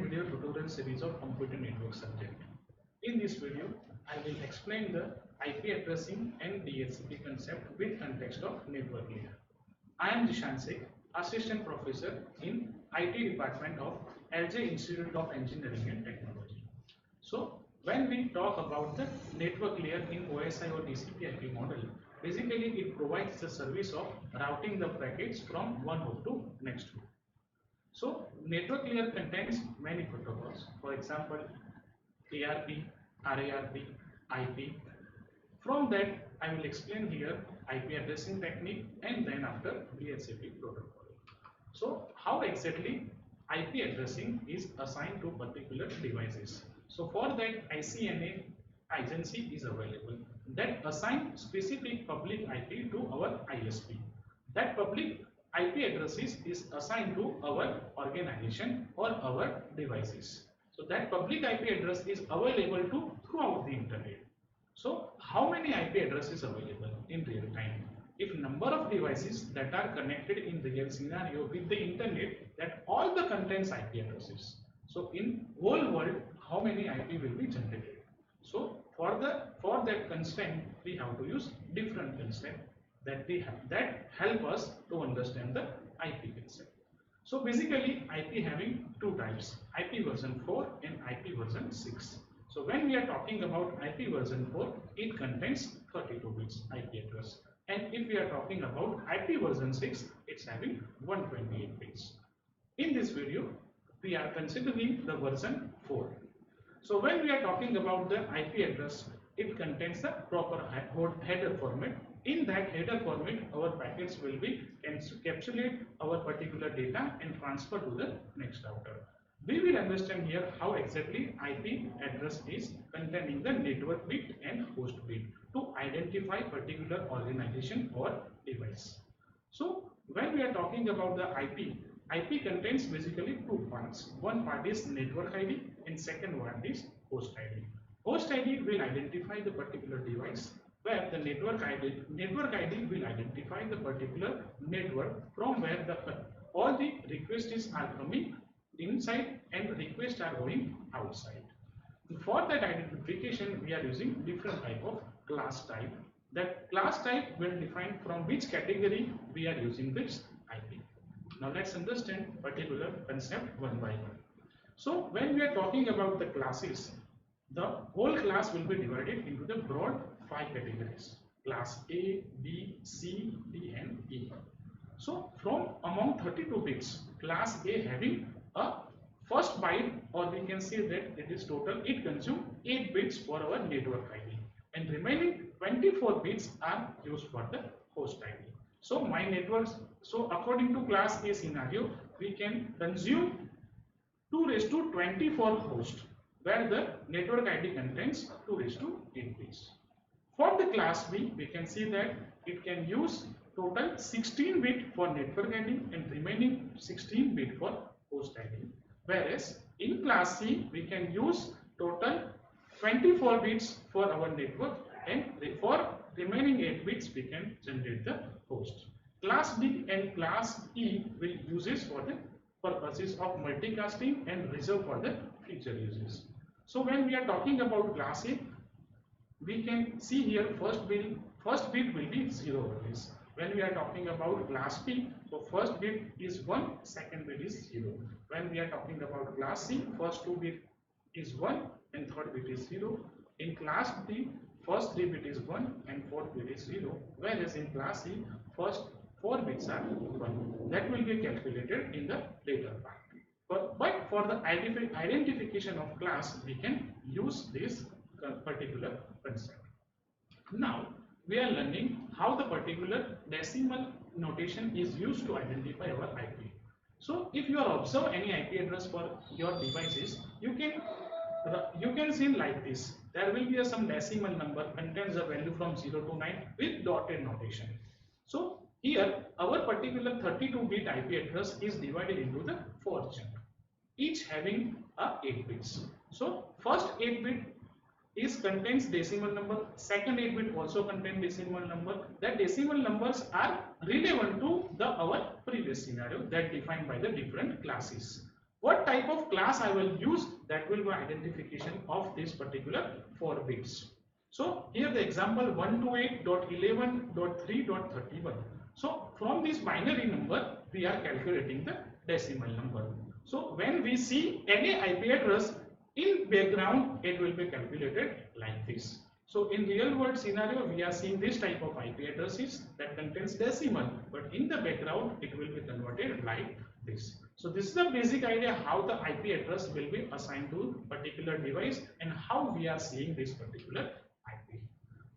video tutorial series of computer network subject. In this video, I will explain the IP addressing and DHCP concept with context of network layer. I am Jishan Sheikh, Assistant Professor in IT Department of LJ Institute of Engineering and Technology. So, when we talk about the network layer in OSI or TCP IP model, basically it provides the service of routing the packets from one host to next host. So, network layer contains many protocols. For example, ARP, RARP, IP. From that, I will explain here IP addressing technique and then after DHCP protocol. So, how exactly IP addressing is assigned to particular devices? So, for that, ICNA agency is available that assign specific public IP to our ISP. That public IP addresses is assigned to our organization or our devices. So that public IP address is available to throughout the internet. So how many IP addresses available in real time? If number of devices that are connected in real scenario with the internet, that all the contains IP addresses. So in whole world, how many IP will be generated? So for that constraint, we have to use different constraint that help us to understand the IP concept. So basically IP having two types, IP version 4 and IP version 6. So when we are talking about IP version 4, it contains 32 bits IP address, and if we are talking about IP version 6, it's having 128 bits. In this video we are considering the version 4. So when we are talking about the IP address, it contains the proper header format. In that header format, our packets will be encapsulate our particular data and transfer to the next router. We will understand here how exactly IP address is containing the network bit and host bit to identify particular organization or device. So when we are talking about the IP contains basically two parts. One part is network ID and second one is host ID. Host ID will identify the particular device, where the network ID will identify the particular network from where all the requests are coming inside and requests are going outside. For that identification, we are using different type of class type. That class type will define from which category we are using this IP. Now let's understand particular concept one by one. So when we are talking about the classes, the whole class will be divided into the broad 5 categories: class A, B, C, D and E. So from among 32 bits, class A having a first byte, or we can say that it is total, it consumes 8 bits for our network ID, and remaining 24 bits are used for the host ID. So my networks, so according to class A scenario, we can consume 2 raised to 24 hosts, where the network ID contains 2 raised to 8 bits. For the class B, we can see that it can use total 16 bit for network ID and remaining 16 bit for host ID. Whereas in class C, we can use total 24 bits for our network, and for remaining 8 bits we can generate the host. Class D and class E will uses for the purposes of multicasting and reserve for the future uses. So when we are talking about class A, we can see here first bit will be 0 always. When we are talking about class B, so first bit is 1, second bit is 0. When we are talking about class C, first 2 bit is 1 and third bit is 0. In class D, first 3 bit is 1 and fourth bit is 0. Whereas in class C, first 4 bits are 1. That will be calculated in the later part. But for the identification of class, we can use this particular concept. Now we are learning how the particular decimal notation is used to identify our IP. So if you are observe any IP address for your devices, you can see like this. There will be some decimal number contains a value from 0 to 9 with dotted notation. So here our particular 32-bit IP address is divided into the 4 chunks, each having 8 bits. So first 8 bit contains decimal number, second 8 bit also contains decimal number. That decimal numbers are relevant to our previous scenario that defined by the different classes. What type of class I will use, that will be identification of this particular 4 bits. So here the example 128.11.3.31. So from this binary number we are calculating the decimal number. So when we see any IP address in background, it will be calculated like this. So in real world scenario, we are seeing this type of IP addresses that contains decimal, but in the background it will be converted like this. So this is the basic idea how the IP address will be assigned to particular device and how we are seeing this particular IP.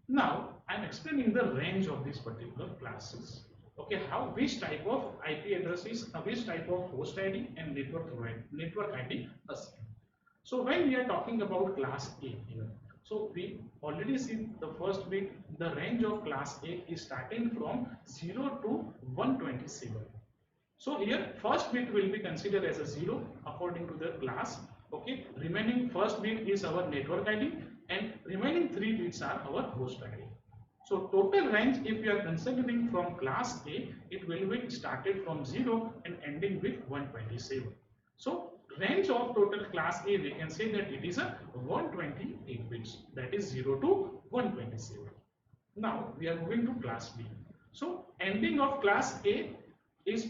Now I am explaining the range of these particular classes. Okay, which type of IP addresses, which type of host ID and network ID assigned. So when we are talking about class A here, so we already see the first bit, the range of class A is starting from 0 to 127. So here first bit will be considered as a 0 according to the class. Okay, remaining first bit is our network ID and remaining 3 bits are our host ID. So total range, if we are considering from class A, it will be started from 0 and ending with 127. So range of total class A, we can say that it is a 128 bits, that is 0 to 127. Now we are moving to class B. So ending of class A is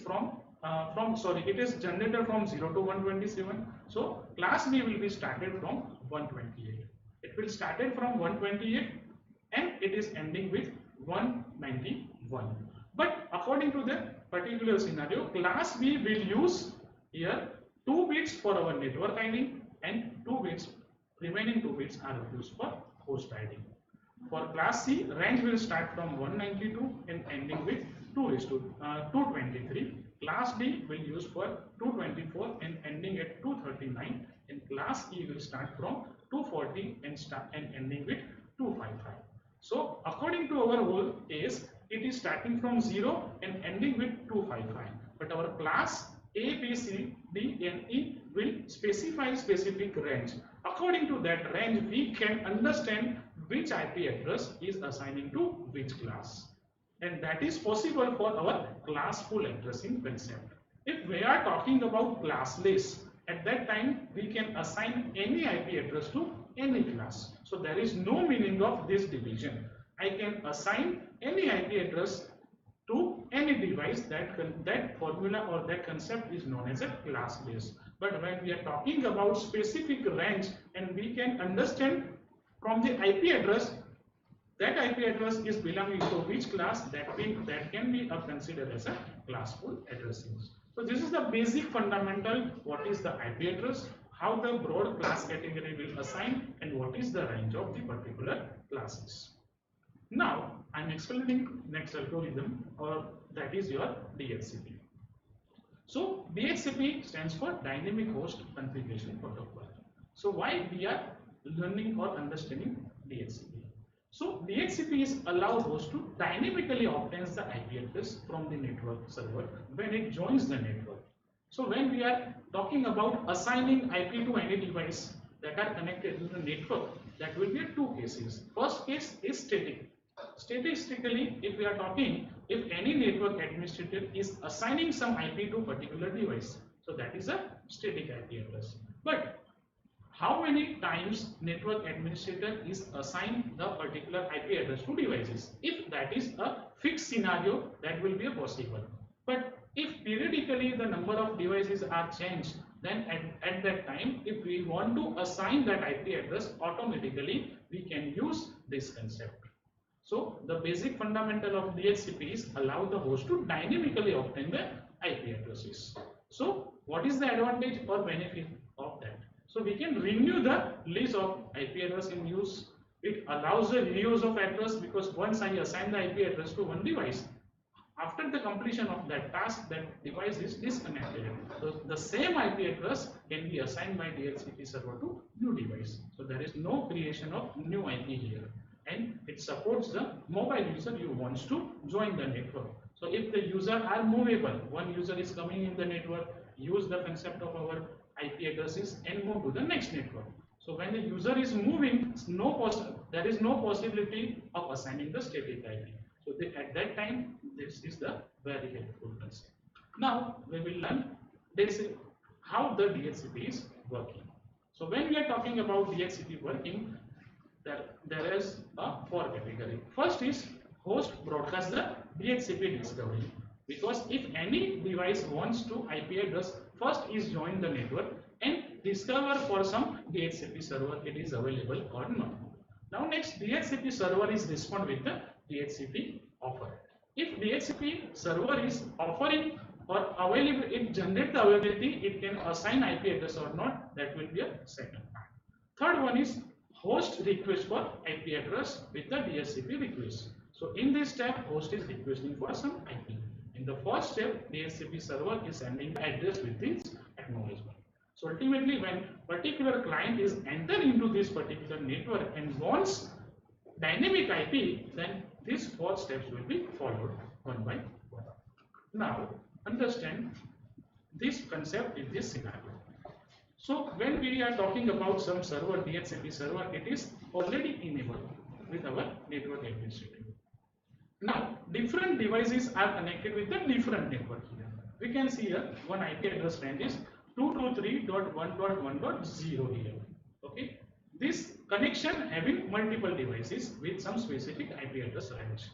it is generated from 0 to 127. So class B will be started from 128. It will started from 128 and it is ending with 191. But according to the particular scenario, class B will use here 2 bits for our network ID and 2 bits, remaining 2 bits are used for host ID. For class C, range will start from 192 and ending with 223. Class D will use for 224 and ending at 239, and class E will start from 240 and ending with 255. So according to our whole case, it is starting from 0 and ending with 255. But our class A, B, C, D and E will specify specific range. According to that range, we can understand which IP address is assigning to which class. And that is possible for our classful addressing concept. If we are talking about classless, at that time we can assign any IP address to any class. So there is no meaning of this division. I can assign any IP address to any device. That formula or that concept is known as a classless. But when we are talking about specific range and we can understand from the IP address, that IP address is belonging to which class, that can be considered as a classful addressing. So this is the basic fundamental, what is the IP address, how the broad class category will assign, and what is the range of the particular classes. Now I am explaining next algorithm, or that is your DHCP. So DHCP stands for Dynamic Host Configuration Protocol. So why we are learning or understanding DHCP? So DHCP is allow host to dynamically obtain the IP address from the network server when it joins the network. So when we are talking about assigning IP to any device that are connected to the network, that will be two cases. First case is static. Statistically, if we are talking, if any network administrator is assigning some IP to particular device, so that is a static IP address. But how many times network administrator is assigned the particular IP address to devices? If that is a fixed scenario, that will be possible. But if periodically the number of devices are changed, then at that time, if we want to assign that IP address automatically, we can use this concept. So the basic fundamental of DHCP is allow the host to dynamically obtain the IP addresses. So what is the advantage or benefit of that? So we can renew the list of IP address in use. It allows the reuse of address, because once I assign the IP address to one device, after the completion of that task, that device is disconnected. So the same IP address can be assigned by DHCP server to new device. So there is no creation of new IP here. And it supports the mobile user who wants to join the network. So if the user are movable, one user is coming in the network, use the concept of our IP addresses and move to the next network. So when the user is moving, there is no possibility of assigning the static IP. So at that time, this is the very helpful concept. Now we will learn how the DHCP is working. So when we are talking about DHCP working, there is a four category. First is host broadcast the DHCP discovery, because if any device wants to IP address, first is join the network and discover for some DHCP server it is available or not. Now next, DHCP server is respond with the DHCP offer. If DHCP server is offering or available, it generate the availability, it can assign IP address or not, that will be a second part. Third one is host request for IP address with the DHCP request. So in this step, host is requesting for some IP. In the first step, DHCP server is sending the address with this acknowledgement. So ultimately, when particular client is enter into this particular network and wants dynamic IP, then these four steps will be followed one by one. Now understand this concept in this scenario. So when we are talking about some server, DHCP server, it is already enabled with our network administrator. Now different devices are connected with the different network here. We can see here one IP address range is 223.1.1.0 here. Okay, this connection having multiple devices with some specific IP address range.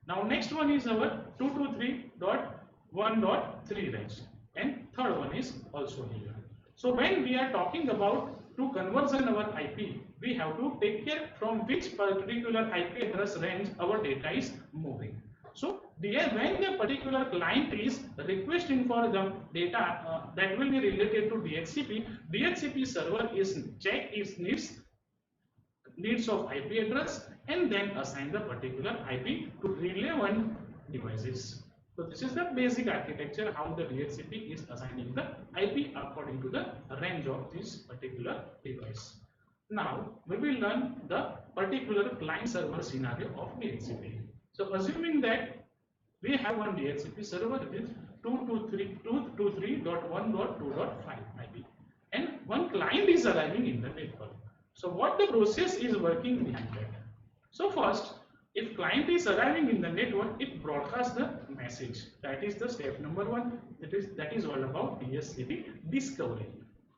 Now next one is our 223.1.3 range, and third one is also here. So when we are talking about to conversion our IP, we have to take care from which particular IP address range our data is moving. So when the particular client is requesting for the data that will be related to DHCP, DHCP server is check its needs of IP address and then assign the particular IP to relevant devices. So this is the basic architecture how the DHCP is assigning the IP according to the range of this particular device. Now we will learn the particular client server scenario of DHCP. So assuming that we have one DHCP server with 223.1.2.5 IP and one client is arriving in the network. So what the process is working behind that? So first, if client is arriving in the network, it broadcasts the message. That is the step number one. That is all about DHCP discovery.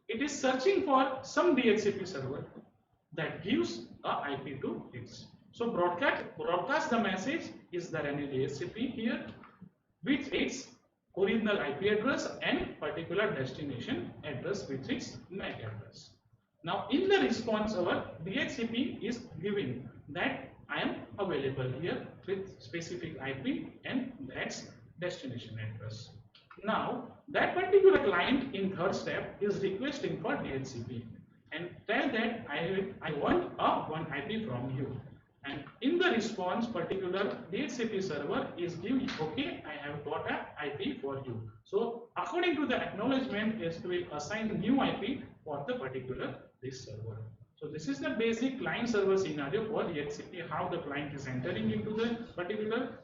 It is searching for some DHCP server that gives a IP to it. So broadcast the message. Is there any DHCP here with its original IP address and particular destination address with its MAC address? Now in the response, our DHCP is giving that I am available here with specific IP and that's destination address. Now that particular client in third step is requesting for DHCP and tell that I want one IP from you. And in the response, particular DHCP server is giving, okay, I have got an IP for you. So according to the acknowledgement, it will assign new IP for the particular this server. So this is the basic client server scenario for DHCP, how the client is entering into the particular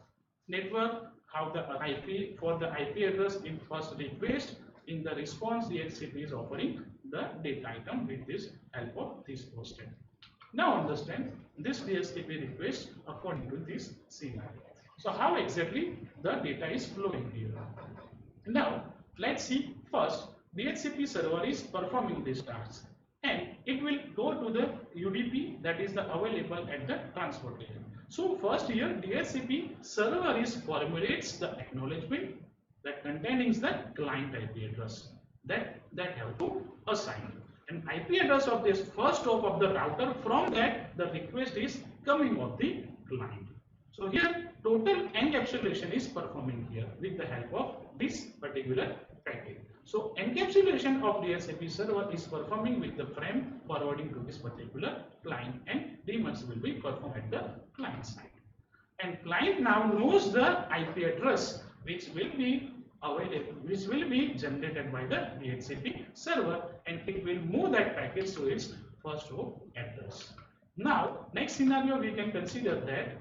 network, how the IP for the IP address in first request, in the response DHCP is offering the data item with this help of this posted. Now understand this DHCP request according to this scenario. So how exactly the data is flowing here? Now let's see first DHCP server is performing this task and it will go to the UDP that is the available at the transport layer. So first here DHCP server is formulates the acknowledgement that containing the client IP address that have to assign an IP address of this first hop of the router. From that the request is coming of the client. So here total encapsulation is performing here with the help of this particular package. So encapsulation of DHCP server is performing with the frame forwarding to this particular client and daemons will be performed at the client side. And client now knows the IP address which will be available, which will be generated by the DHCP server, and it will move that package to its first hop address. Now next scenario we can consider that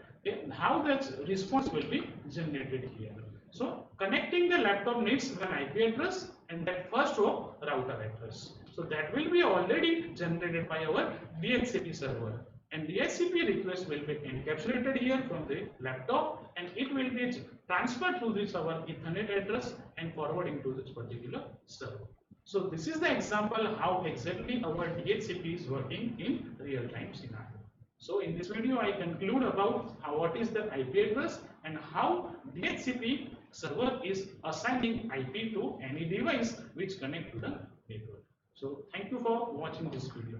how that response will be generated here. So connecting the laptop needs an IP address and that first hop router address. So that will be already generated by our DHCP server, and DHCP request will be encapsulated here from the laptop and it will be transferred to this our Ethernet address and forwarding to this particular server. So this is the example how exactly our DHCP is working in real-time scenario. So in this video, I conclude about what is the IP address and how DHCP server is assigning IP to any device which connect to the network. So thank you for watching this video.